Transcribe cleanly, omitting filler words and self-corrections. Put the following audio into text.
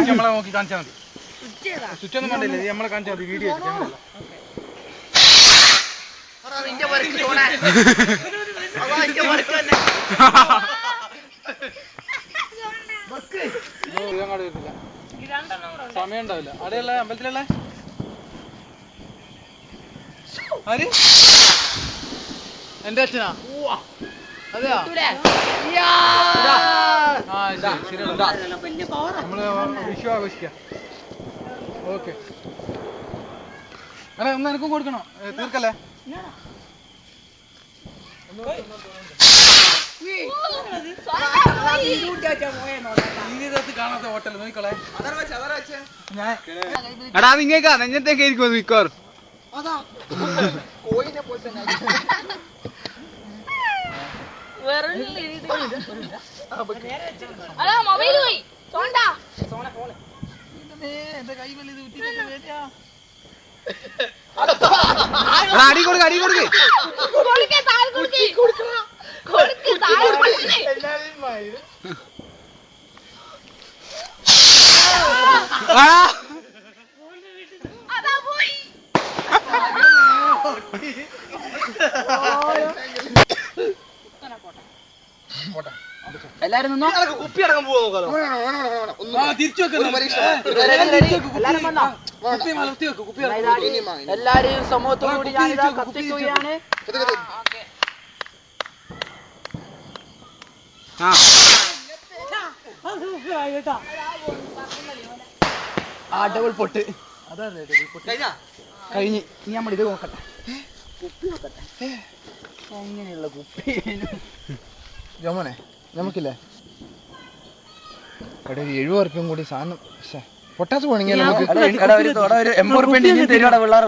നമ്മളെ നോക്കി കാണിച്ചാൽ മതി. സ്വിച്ച് ഒന്നും കണ്ടില്ല, നമ്മളെ കാണിച്ചാൽ മതി. വീഡിയോ സമയം ഉണ്ടാവില്ല. അവിടെയുള്ള അമ്പലത്തിലുള്ള ആര്? എന്റെ അച്ഛനാ? അതെയാ? നമ്മള് വിഷു ആഘോഷിക്കാം. ഓക്കെ. അല്ല ഒന്ന് എനിക്കും കൊടുക്കണോ? തീർക്കല്ലേ? ജീവിതത്തിൽ കാണാത്ത ഹോട്ടൽ നോക്കിക്കളെ. എടാ നിങ്ങൾക്കാ നെഞ്ഞത്തേക്ക് ആയിരിക്കും മിക്കവാറും. അടി കൊടുക്ക, അടി കൊടുക്ക്. എല്ലാരും നിന്നോ. കുപ്പി അടക്കം പോവാ. എല്ലാരെയും സമൂഹത്തോടുകൂടി ഞാനിതാ കത്തിക്കുകയാണ്. ആ ഡബിൾ പൊട്ട് അതല്ലേ ഡബിൾ പൊട്ട് കഴിഞ്ഞ്. ഇനി നമ്മൾ ഇത് നോക്കട്ടെ, കുപ്പി നോക്കട്ടെ. എങ്ങനെയുള്ള കുപ്പി ജോമോനെ നമുക്കില്ലേ? ഇവിടെ 70 ഉറുപ്പ്യം കൂടി സാധനം പൊട്ടാസ് പോണെങ്കിൽ നമുക്ക് 80 ഉറുപ്പ്യ തരുവാടാ പിള്ളേർ.